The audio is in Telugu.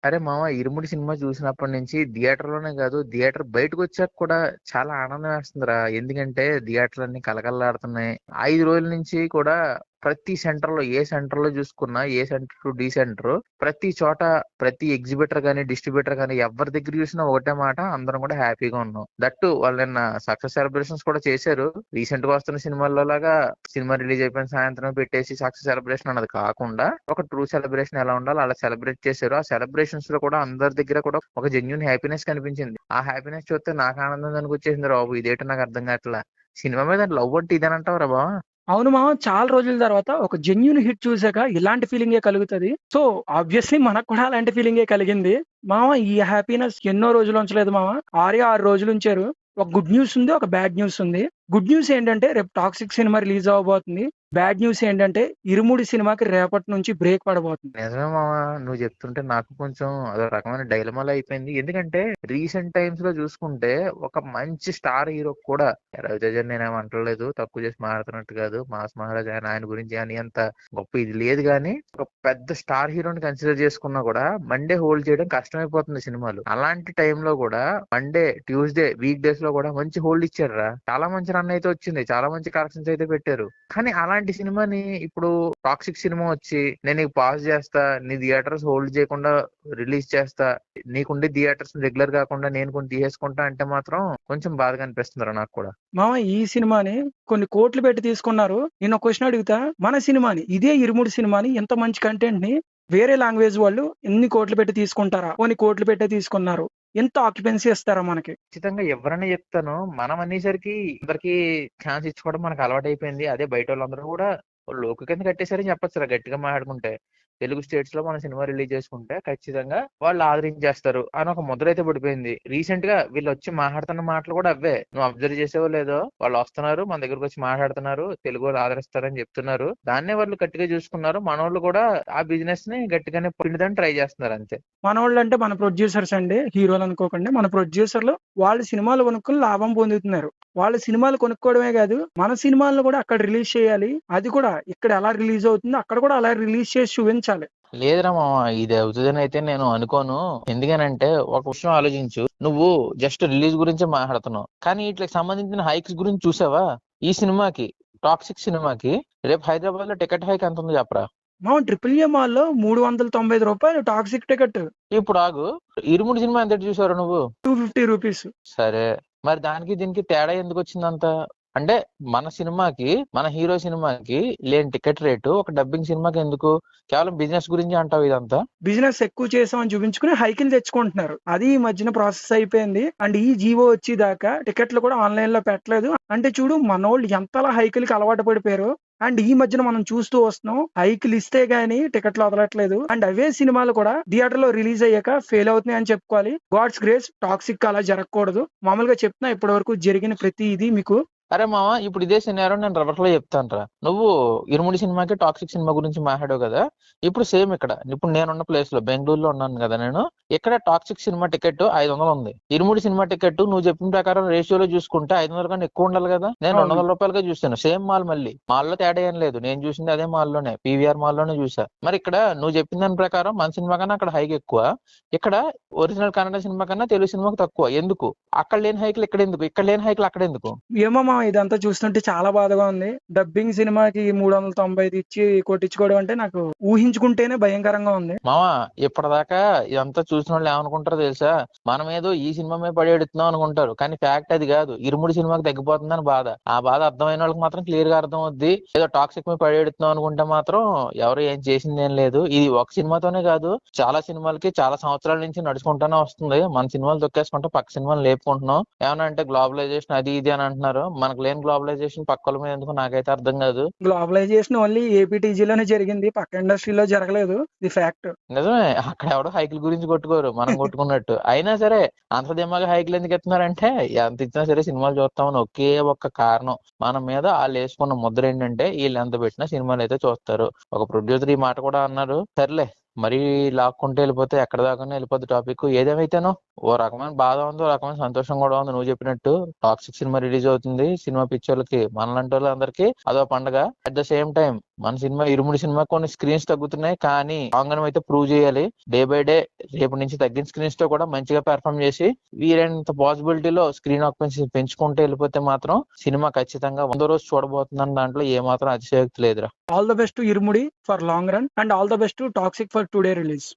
అరే మామ, ఇరుముడి సినిమా చూసినప్పటి నుంచి థియేటర్ లోనే కాదు, థియేటర్ బయటకు వచ్చాక కూడా చాలా ఆనందం వేస్తుందిరా. ఎందుకంటే థియేటర్లు అన్ని కలకల్లాడుతున్నాయి. 5 రోజుల నుంచి కూడా ప్రతి సెంటర్ లో, ఏ సెంటర్ లో చూసుకున్నా, ఏ సెంటర్ టు డి సెంటర్, ప్రతి చోట, ప్రతి ఎగ్జిబిటర్ గానీ డిస్ట్రిబ్యూటర్ గానీ ఎవరి దగ్గర చూసినా ఒకటే మాట, అందరం కూడా హ్యాపీగా ఉన్నాం. దట్టు వాళ్ళు నిన్న సక్సెస్ సెలబ్రేషన్స్ కూడా చేశారు. రీసెంట్ గా వస్తున్న సినిమాల్లో లాగా సినిమా రిలీజ్ అయిపోయిన సాయంత్రం పెట్టేసి సక్సెస్ సెలబ్రేషన్ అన్నది కాకుండా, ఒక ట్రూ సెలబ్రేషన్ ఎలా ఉండాలో అలా సెలబ్రేట్ చేశారు. ఆ సెలబ్రేషన్స్ లో కూడా అందరి దగ్గర కూడా ఒక జెన్యున్ హ్యాపీనెస్ కనిపించింది. ఆ హ్యాపీనెస్ చూస్తే నాకు ఆనందం దానికి వచ్చేసింది రా బాబు. ఇదేంటో నాకు అర్థం కావట్లా. సినిమా మీద లవ్ అంటే ఇదేనంటావు రా బావా? అవును మామ, చాలా రోజుల తర్వాత ఒక జెన్యున్ హిట్ చూసాక ఇలాంటి ఫీలింగే కలుగుతది. సో ఆబ్వియస్లీ మనకు కూడా అలాంటి ఫీలింగే కలిగింది మామ. ఈ హ్యాపీనెస్ ఎన్నో రోజులు ఉంచలేదు మామ, 6 ఉంచారు. ఒక గుడ్ న్యూస్ ఉంది, ఒక బ్యాడ్ న్యూస్ ఉంది. గుడ్ న్యూస్ ఏంటంటే రేపు టాక్సిక్ సినిమా రిలీజ్ అవబోతుంది. బ్యాడ్ న్యూస్ ఏంటంటే ఇరుముడి సినిమాకి రేపటి నుంచి బ్రేక్ పడబోతుంది. నిజమే మామ, నువ్వు చెప్తుంటే నాకు కొంచెం అదో రకమైన డైలమాలో అయిపోయింది. ఎందుకంటే రీసెంట్ టైమ్స్ లో చూసుకుంటే ఒక మంచి స్టార్ హీరో కూడా, రవితేజ నేనేం అంటలేదు, తక్కువ చేసి మాట్లాడుతున్నట్టు కాదు, మాస్ మహారాజ్ ఆయన గురించి అని అంత గొప్ప ఇది లేదు, కానీ ఒక పెద్ద స్టార్ హీరోని కన్సిడర్ చేసుకున్నా కూడా మండే హోల్డ్ చేయడం కష్టమైపోతుంది సినిమాలు. అలాంటి టైంలో కూడా మండే, ట్యూస్డే, వీక్ డేస్ లో కూడా మంచి హోల్డ్ ఇచ్చారు రా. చాలా మంచి రన్ అయితే వచ్చింది, చాలా మంచి కలెక్షన్స్ అయితే పెట్టారు. కానీ అలాంటి సినిమాని ఇప్పుడు టాక్సిక్ సినిమా వచ్చి నేను నీకు పాస్ చేస్తా, నీ థియేటర్స్ హోల్డ్ చేయకుండా రిలీజ్ చేస్తా, నీకుండే థియేటర్స్ రెగ్యులర్ కాకుండా నేను కొన్ని తీసేసుకుంటా అంటే మాత్రం కొంచెం బాధగా అనిపిస్తుందిరా నాకు కూడా. మామ ఈ సినిమాని కొన్ని కోట్లు పెట్టి తీసుకున్నారు. నేను ఒక క్వశ్చన్ అడుగుతా, మన సినిమాని, ఇదే ఇరుముడి సినిమాని, ఎంత మంచి కంటెంట్ ని వేరే లాంగ్వేజ్ వాళ్ళు ఎన్ని కోట్లు పెట్టి తీసుకుంటారా? కొన్ని కోట్లు పెట్టే తీసుకున్నారు. ఎంత ఆక్యుపెన్సీ ఇస్తారా మనకి? ఖచ్చితంగా ఎవరైనా చెప్తాను, మనం అనేసరికి అందరికి ఛాన్స్ ఇచ్చుకోవడం మనకు అలవాటు అయిపోయింది. అదే బయట వాళ్ళందరూ కూడా లోకు కింద కట్టేసారని చెప్పొచ్చు గట్టిగా మాట్లాడుకుంటే. తెలుగు స్టేట్స్ లో మన సినిమా రిలీజ్ చేసుకుంటే ఖచ్చితంగా వాళ్ళు ఆదరించేస్తారు అని ఒక ముద్ర అయితే పడిపోయింది. రీసెంట్ గా వీళ్ళు వచ్చి మాట్లాడుతున్న మాటలు కూడా అవే. నువ్వు అబ్జర్వ్ చేసేవో లేదో, వాళ్ళు వస్తున్నారు మన దగ్గరకు వచ్చి మాట్లాడుతున్నారు, తెలుగు వాళ్ళు ఆదరిస్తారని చెప్తున్నారు. దాన్నే వాళ్ళు గట్టిగా చూసుకున్నారు. మనోళ్ళు కూడా ఆ బిజినెస్ ని గట్టిగానే పిండిదని ట్రై చేస్తున్నారు అంతే. మనోళ్ళు అంటే మన ప్రొడ్యూసర్స్ అండి, హీరోలు అనుకోకండి. మన ప్రొడ్యూసర్లు వాళ్ళ సినిమాలు కొనుక్కొని లాభం పొందుతున్నారు. వాళ్ళ సినిమాలు కొనుక్కోవడమే కాదు, మన సినిమాలను కూడా అక్కడ రిలీజ్ చేయాలి. అది కూడా ఇక్కడ ఎలా రిలీజ్ అవుతుందో అక్కడ కూడా అలా రిలీజ్ చేసి చూపించాలి. లేదురా మామ, ఇది అవుతుందని అయితే నేను అనుకోను. ఎందుకనంటే ఒక విషయం ఆలోచించు, నువ్వు జస్ట్ రిలీజ్ గురించే మాట్లాడుతున్నావు, కానీ వీటికి సంబంధించిన హైక్స్ గురించి చూసావా? ఈ సినిమాకి, టాక్సిక్ సినిమాకి రేపు హైదరాబాద్ లో టికెట్ హైక్ ఎంత ఉందో చెప్పరా? మా ట్రిపుల్ ఏ మాల్లో రూ. 395 టాక్సిక్ టికెట్. ఇప్పుడు ఆగు, ఇరుముడి సినిమా ఎంత చూసావు నువ్వు? రూ. 250. సరే, మరి దానికి దీనికి తేడా ఎందుకు వచ్చిందంత? అంటే మన సినిమాకి, మన హీరో సినిమాకి లేని టికెట్ రేటు ఒక డబ్బింగ్ సినిమాకి ఎందుకు? కేవలం బిజినెస్ గురించి అంటావు ఇదంతా? బిజినెస్ ఎక్కువ చేసామని చూపించుకుని హైకిల్ తెచ్చుకుంటున్నారు. అది ఈ మధ్యన ప్రాసెస్ అయిపోయింది. అండ్ ఈ జీవో వచ్చేదాకా టికెట్లు కూడా ఆన్లైన్ లో పెట్టలేదు. అంటే చూడు మనోళ్ళు ఎంతలా హైకిల్కి అలవాటు పడిపోయారు. అండ్ ఈ మధ్యన మనం చూస్తూ వస్తున్నాం, హైకిల్ ఇస్తే గానీ టికెట్లు వదలట్లేదు. అండ్ అవే సినిమాలు కూడా థియేటర్ లో రిలీజ్ అయ్యాక ఫెయిల్ అవుతున్నాయి అని చెప్పుకోవాలి. గాడ్స్ గ్రేస్, టాక్సిక్ అలా జరగకూడదు. మామూలుగా చెప్తున్నా, ఇప్పటి వరకు జరిగిన ప్రతి ఇది మీకు. అరే మామ, ఇప్పుడు ఇదే సినారో నేను రివర్స్ లో చెప్తాను రా. నువ్వు ఇరుముడి సినిమాకి టాక్సిక్ సినిమా గురించి మాట్లాడావు కదా, ఇప్పుడు సేమ్ ఇక్కడ, ఇప్పుడు నేనున్న ప్లేస్ లో బెంగళూరులో ఉన్నాను కదా నేను, ఇక్కడ టాక్సిక్ సినిమా టికెట్ 500 ఉంది. ఇరుముడి సినిమా టికెట్ నువ్వు చెప్పిన ప్రకారం రేషియోలో చూసుకుంటే 500 కన్నా ఎక్కువ ఉండాలి కదా. నేను 200 రూపాయలుగా చూస్తాను. సేమ్ మాల్, మళ్ళీ మాల్లో తేడా ఏం లేదు. నేను చూసింది అదే మాల్లోనే, పీవీఆర్ మాల్లోనే చూసా. మరి ఇక్కడ నువ్వు చెప్పిన దాని ప్రకారం మన సినిమా కన్నా అక్కడ హైక్ ఎక్కువ, ఇక్కడ ఒరిజినల్ కన్నడ సినిమా కన్నా తెలుగు సినిమాకి తక్కువ. ఎందుకు? అక్కడ లేని హైక్లు ఇక్కడ ఎందుకు, ఇక్కడ లేని హైక్లు అక్కడ ఎందుకు? ఏమో మా ఇదంతా చూస్తుంటే చాలా బాధగా ఉంది. డబ్బింగ్ సినిమాకి 395 ఇచ్చి కొట్టించుకోవడం అంటే నాకు ఊహించుకుంటేనే భయంకరంగా ఉంది. మావా, ఇప్పటిదాకా ఇదంతా చూసిన వాళ్ళు ఏమనుకుంటారో తెలుసా? మనం ఏదో ఈ సినిమా మీద పడేడుతున్నాం అనుకుంటారు, కానీ ఫ్యాక్ట్ అది కాదు. ఇరుముడి సినిమాకి తగ్గిపోతుందని బాధ. ఆ బాధ అర్థమైన వాళ్ళకి మాత్రం క్లియర్ గా అర్థం అవుద్ది. ఏదో టాక్సిక్ మీద పడేడుతున్నాం అనుకుంటే మాత్రం ఎవరు ఏం చేసింది ఏం లేదు. ఇది ఒక సినిమాతోనే కాదు, చాలా సినిమాలకి చాలా సంవత్సరాల నుంచి నడుచుకుంటానే వస్తుంది. మన సినిమాలు తొక్కేసుకుంటే పక్క సినిమాలు లేపుకుంటున్నాం. ఏమన్నా అంటే గ్లోబలైజేషన్ అది ఇది అని అంటున్నారు. మనకు లేని గ్లోబలైజేషన్ పక్కల మీద ఎందుకు నాకైతే అర్థం కాదు. గ్లోబలైజేషన్ ఓన్లీ ఏపీటీజీలోనే జరిగింది, పక్క ఇండస్ట్రీలో జరగలేదు. ఇది ఫ్యాక్ట్. నిజమే, అక్కడ ఎవడో హైకిల్ గురించి కొట్టుకోరు, మనం కొట్టుకున్నట్టు. అయినా సరే అంత దిమాగా హైకిల్ ఎందుకు ఎత్తున్నారంటే, ఎంత ఇచ్చినా సరే సినిమాలు చూస్తామని ఒకే ఒక్క కారణం. మన మీద వాళ్ళు వేసుకున్న ముద్ర ఏంటంటే, వీళ్ళు ఎంత పెట్టినా సినిమాలు అయితే చూస్తారు. ఒక ప్రొడ్యూసర్ ఈ మాట కూడా అన్నారు. సర్లే, మరీ లాక్కుంటే వెళ్ళిపోతే ఎక్కడ దాకా వెళ్ళిపోద్ది టాపిక్. ఏదేమైతేనో ఓ రకమైన బాధ ఉంది, ఓ రకమైన సంతోషం కూడా ఉంది. నువ్వు చెప్పినట్టు టాక్సిక్ సినిమా రిలీజ్ అవుతుంది. సినిమా పిక్చర్లకి మనలాంటి వాళ్ళందరికీ అదో పండగ. అట్ ద సేమ్ టైం మన సినిమా ఇరుముడి సినిమా కొన్ని స్క్రీన్స్ తగ్గుతున్నాయి, కానీ ఆంగనం అయితే ప్రూవ్ చేయాలి. డే బై డే రేపు నుంచి తగ్గిన స్క్రీన్స్ తో కూడా మంచిగా పెర్ఫామ్ చేసి వీరైనంత పాసిబిలిటీలో స్క్రీన్ ఆక్యుపెన్సీ పెంచుకుంటూ వెళ్ళిపోతే మాత్రం సినిమా ఖచ్చితంగా 100 రోజు చూడబోతుందని దాంట్లో ఏ మాత్రం అతిశయోక్తి లేదురా. All the best irumudi for long run and all the best toxic for today release.